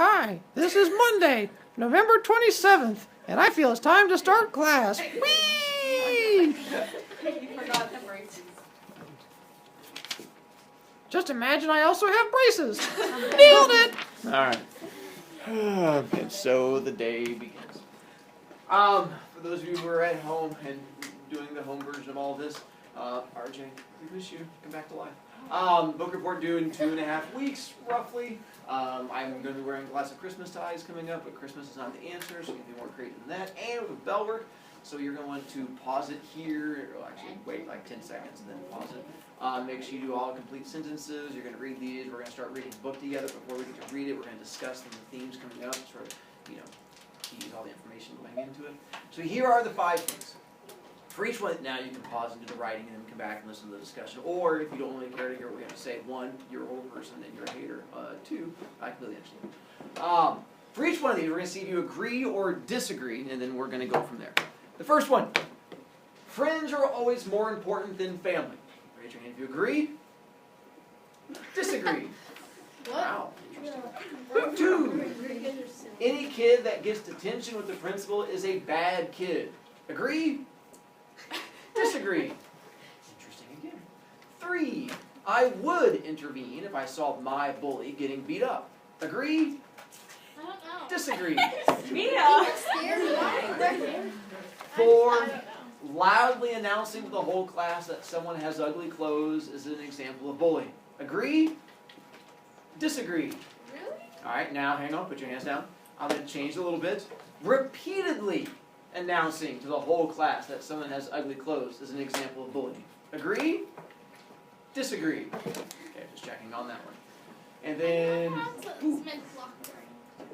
Hi, this is Monday, November 27th, and I feel it's time to start class. Whee! You forgot the braces. Just imagine I also have braces. Nailed it! All right. And so the day begins. For those of you who are at home and doing the home version of all this, RJ, we wish you come back to life. Book report due in 2.5 weeks, roughly. I'm going to be wearing a glass of Christmas ties coming up, but Christmas is not the answer, so you can be more creative than that. And with bell work, so you're going to want to pause it here, or actually wait like 10 seconds and then pause it. Make sure you do all complete sentences. You're going to read these. We're going to start reading the book together. Before we get to read it, we're going to discuss the themes coming up, sort of, tease all the information going into it. So here are the 5 things. For each one, now you can pause and do the writing and then come back and listen to the discussion. Or if you don't really care to hear what we have to say, 1, you're a whole person and you're a hater. 2, I completely understand. For each one of these, we're going to see if you agree or disagree, and then we're going to go from there. The first one, friends are always more important than family. Raise your hand if you agree. Disagree. Wow, interesting. 2, any kid that gets detention with the principal is a bad kid. Agree? Disagree. Interesting again. 3, I would intervene if I saw my bully getting beat up. Agree? I don't know. Disagree. Me? 4, loudly announcing to the whole class that someone has ugly clothes is an example of bullying. Agree? Disagree. Really? Alright, now hang on, put your hands down. I'm going to change a little bit. Repeatedly announcing to the whole class that someone has ugly clothes is an example of bullying. Agree? Disagree. Okay, just checking on that one. And then...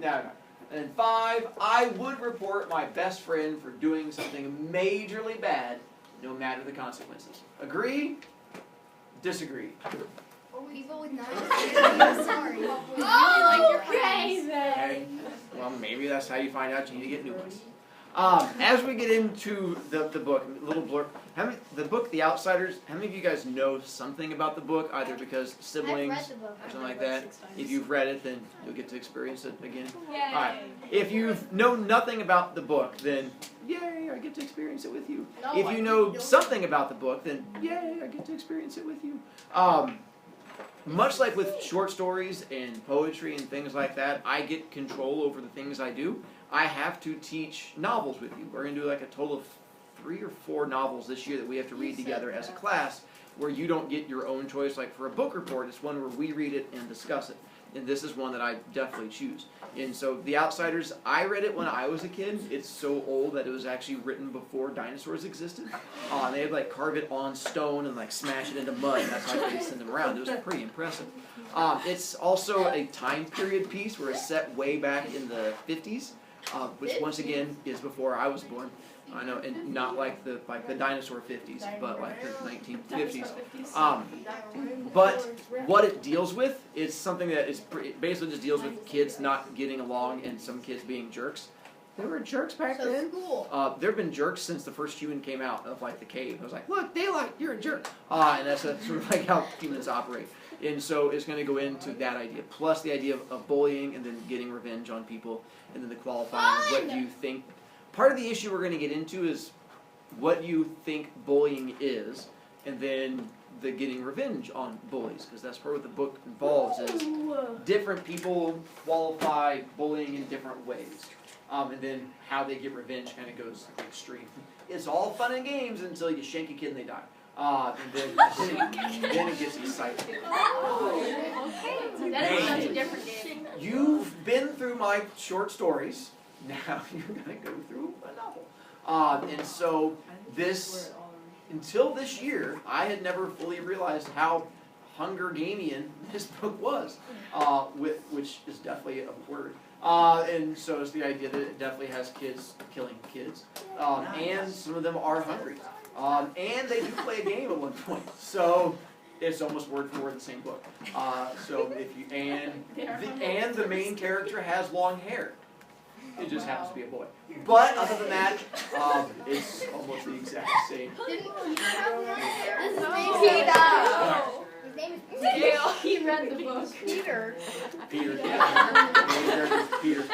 No. And then 5, I would report my best friend for doing something majorly bad, no matter the consequences. Agree? Disagree. People with nice sorry. Okay. Well, maybe that's how you find out you need to get new ones. As we get into the book, a little blurb. The book, The Outsiders, how many of you guys know something about the book, either because siblings I've read the book. or something like that? If you've read it, then you'll get to experience it again. Yay. All right. If you know nothing about the book, then yay, I get to experience it with you. If you know something about the book, then yay, I get to experience it with you. Much like with short stories and poetry and things like that, I get control over the things I do. I have to teach novels with you. We're going to do like a total of 3 or 4 novels this year that we have to read together as a class, where you don't get your own choice. Like for a book report, it's one where we read it and discuss it. And this is one that I definitely choose. And so The Outsiders, I read it when I was a kid. It's so old that it was actually written before dinosaurs existed. They had like carve it on stone and like smash it into mud. And that's how they send them around. It was pretty impressive. It's also a time period piece where it's set way back in the 50s, which once again is before I was born. I know, and not like the dinosaur 50s, but like the 1950s. But what it deals with is something that it basically just deals with kids not getting along and some kids being jerks. There were jerks back then. There have been jerks since the first human came out of like the cave. I was like, look, daylight, you're a jerk. And that's sort of like how humans operate. And so it's going to go into that idea, plus the idea of bullying and then getting revenge on people, and then the qualifying of what you think. Part of the issue we're going to get into is what you think bullying is, and then the getting revenge on bullies, because that's part of what the book involves, is different people qualify bullying in different ways. And then how they get revenge kind of goes to the extreme. It's all fun and games until you shank a kid and they die. And then it gets exciting. That is such a different game. You've been through my short stories. Now you're going to go through a novel. And so until this year, I had never fully realized how Hunger Gamian this book was, which is definitely a word. And so it's the idea that it definitely has kids killing kids. And some of them are hungry. And they do play a game at one point. So it's almost word for word the same book. So if you and the main character has long hair. It just happens to be a boy. But other than that, it's almost the exact same. He read the book. Peter. Peter, yeah. Peter.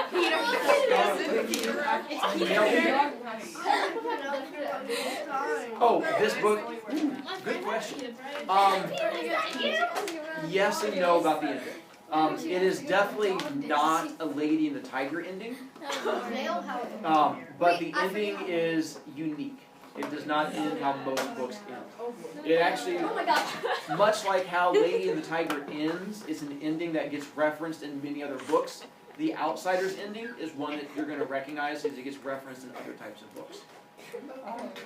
Oh, this book. Ooh, good question. Yes and no about the ending. It is definitely not a Lady and the Tiger ending, but the ending is unique. It does not end how most books end. It actually, much like how Lady and the Tiger ends, it's an ending that gets referenced in many other books. The Outsider's ending is one that you're going to recognize because it gets referenced in other types of books.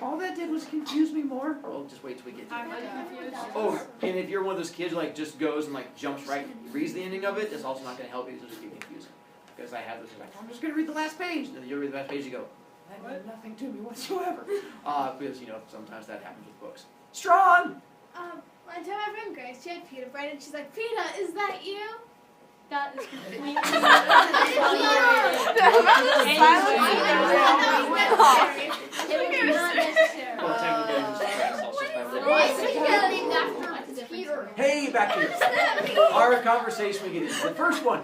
All that did was confuse me more. Well, just wait till we get to it. Oh, and if you're one of those kids who like just goes and like jumps right and reads the ending of it, it's also not going to help you. It'll just get confusing. Because I have this like, I'm just going to read the last page. and then you read the last page, you go, That meant nothing to me whatsoever. because sometimes that happens with books. Strawn. One time my friend Grace, she had Peter bread, and she's like, Peter, is that you? That is completely Well, technically, I'm just trying to solve this by Why looking. is he named after Peter? Hey, back here. Our conversation we get into. The first one,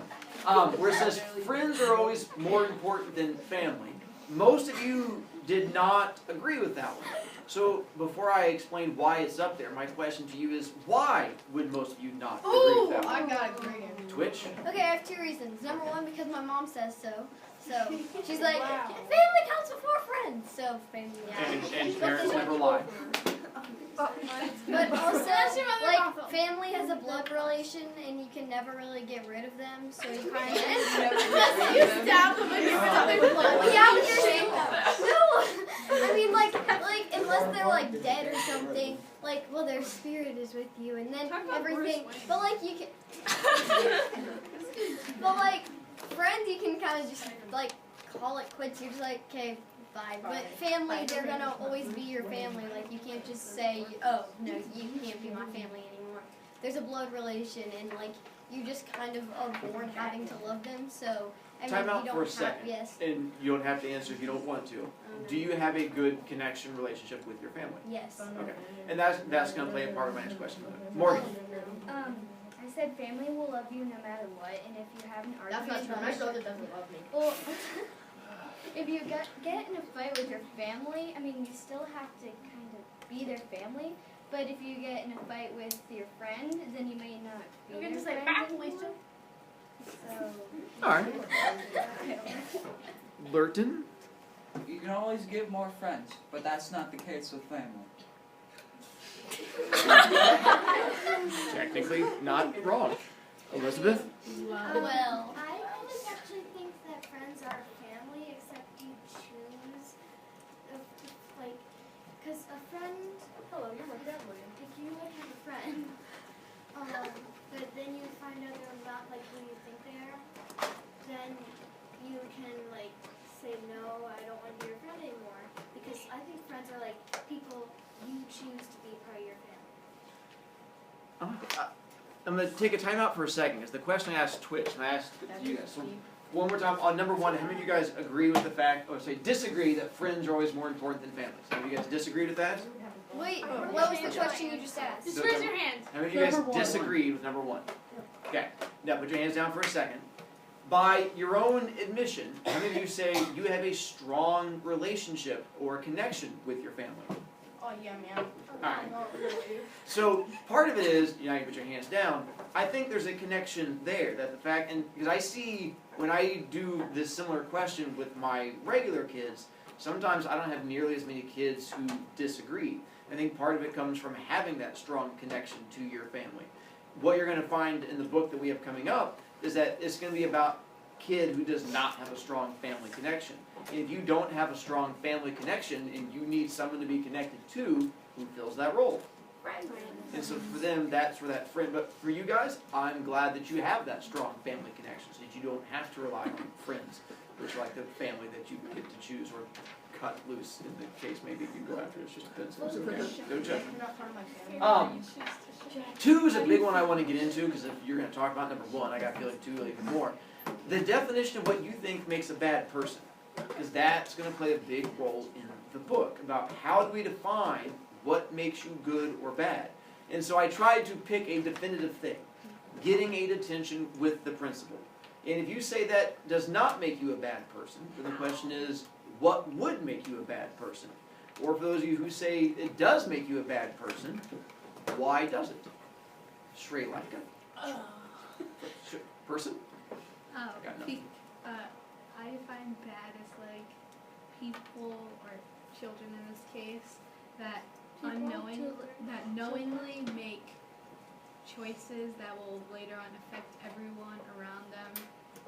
where it says, friends are always more important than family. Most of you did not agree with that one. So before I explain why it's up there, my question to you is, why would most of you not agree Ooh, with that I one? got a green. Twitch? Okay, I have two reasons. Number one, because my mom says so. So she's like, family comes before friends. So family. And parents never lie. But also, like, family has a blood relation, and you can never really get rid of them. So you kind of. You stab them and you Well, yeah, but you're saying no. I mean, like unless they're like dead or something, like, well, their spirit is with you, and then everything. But like you can. But like friends, you can kind of just like call it quits. You're just like, okay, bye. But family, they're gonna always be your family. Like you can't just say, oh no, you can't be my family anymore. There's a blood relation, and like you just kind of are born having to love them. So I mean, Time out you don't for a have, second. yes, And you don't have to answer if you don't want to. Do you have a good connection relationship with your family? yes. Okay. And that's going to play a part of my next question. Morgan. I said family will love you no matter what, and if you have an That's argument, not true. My brother doesn't love me. well, if you get in a fight with your family, I mean, you still have to kind of be their family. But if you get in a fight with your friend, then you may not be You their can just say, friend back, anymore. Lisa. So, All right. Lurton. You can always get more friends, but that's not the case with family. Technically not wrong. Elizabeth. Well, I always actually think that friends are family, except you choose, like, because a friend, if you like have a friend, but then you find out they're not like who you think they are, then you can like say no, I don't want to be your friend anymore. Because I think friends are like people you choose to be part of your family. I'm going to take a time out for a second because the question I asked Twitch and I asked you guys. So one more time on number one, how many of you guys agree with the fact, or say disagree that friends are always more important than families? How many of you guys disagree with that? wait, what was the question you just asked? Just raise your hand. How many of you guys disagree with number one? Okay, now put your hands down for a second. By your own admission, how many of you say you have a strong relationship or connection with your family? Oh, yeah, man. Alright. So part of it is, you can put your hands down, I think there's a connection there, that the fact, and because I see when I do this similar question with my regular kids, sometimes I don't have nearly as many kids who disagree. I think part of it comes from having that strong connection to your family. What you're going to find in the book that we have coming up is that it's going to be about a kid who does not have a strong family connection. And if you don't have a strong family connection and you need someone to be connected to, who fills that role? And so for them, that's where that friend, but for you guys, I'm glad that you have that strong family connection so that you don't have to rely on friends, which are like the family that you get to choose or cut loose in the case maybe you go after. It's just depends. Okay. Go check. Two is a big one I want to get into because if you're going to talk about number one, I got a feeling two will even more. The definition of what you think makes a bad person, because that's going to play a big role in the book about how do we define what makes you good or bad. And so I tried to pick a definitive thing, getting a detention with the principal. And if you say that does not make you a bad person, then the question is, what would make you a bad person? Or for those of you who say it does make you a bad person, why does it? Sri Lanka. Person? Oh, Got nothing. I define bad as like people or children in this case that knowingly make choices that will later on affect everyone around them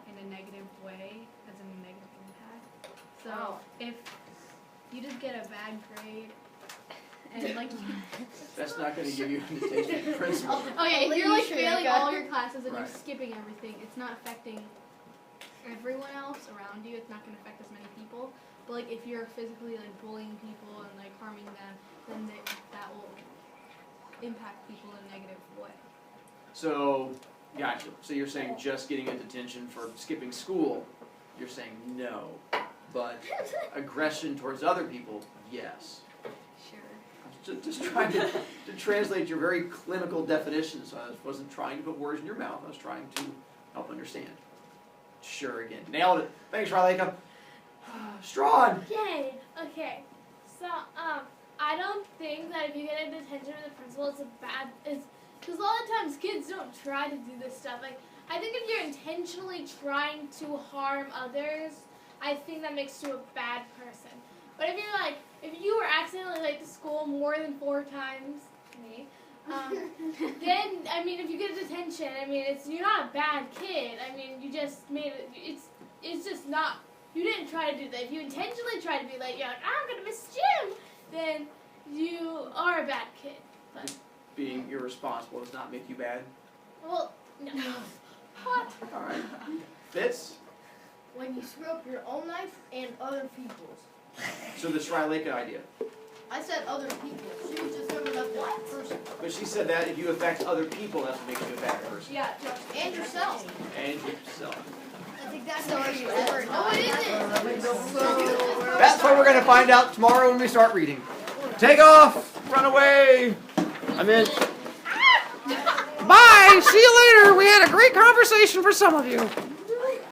in a negative way, as in a negative impact. So if you just get a bad grade and like That's not going to give you an attention principle. okay, if you're like failing Shrika. all your classes and Right. you're skipping everything, it's not affecting everyone else around you. It's not going to affect as many people. But like if you're physically like bullying people and like harming them, then that will impact people in a negative way. So, gotcha. So you're saying just getting a detention for skipping school, you're saying no. But aggression towards other people, yes. Sure. Just trying to translate your very clinical definition, so I wasn't trying to put words in your mouth, I was trying to help understand. Sure again. Nailed it. Thanks, Ryleka. Strawn. Yay. Okay. So, I don't think that if you get a detention with the principal, it's because a lot of times kids don't try to do this stuff. Like, I think if you're intentionally trying to harm others, I think that makes you a bad person. But if you're like, if you were accidentally late to school more than 4 times, me, then, I mean, if you get a detention, I mean, you're not a bad kid. I mean, you just made it, it's just not, you didn't try to do that. If you intentionally try to be late, you're like, I'm going to miss gym, then you are a bad kid. But, Being irresponsible does not make you bad. well, no. What? Alright. Fitz? When you screw up your own life and other people's. So the Sri Lanka idea. I said other people. She was just talking about that person. But she said that if you affect other people, that's what makes you a bad person. Yeah, and yourself. And yourself. That's exactly what you ever. No, it isn't. That's what we're going to find out tomorrow when we start reading. Take off! Run away! I'm in. Bye. See you later. We had a great conversation for some of you.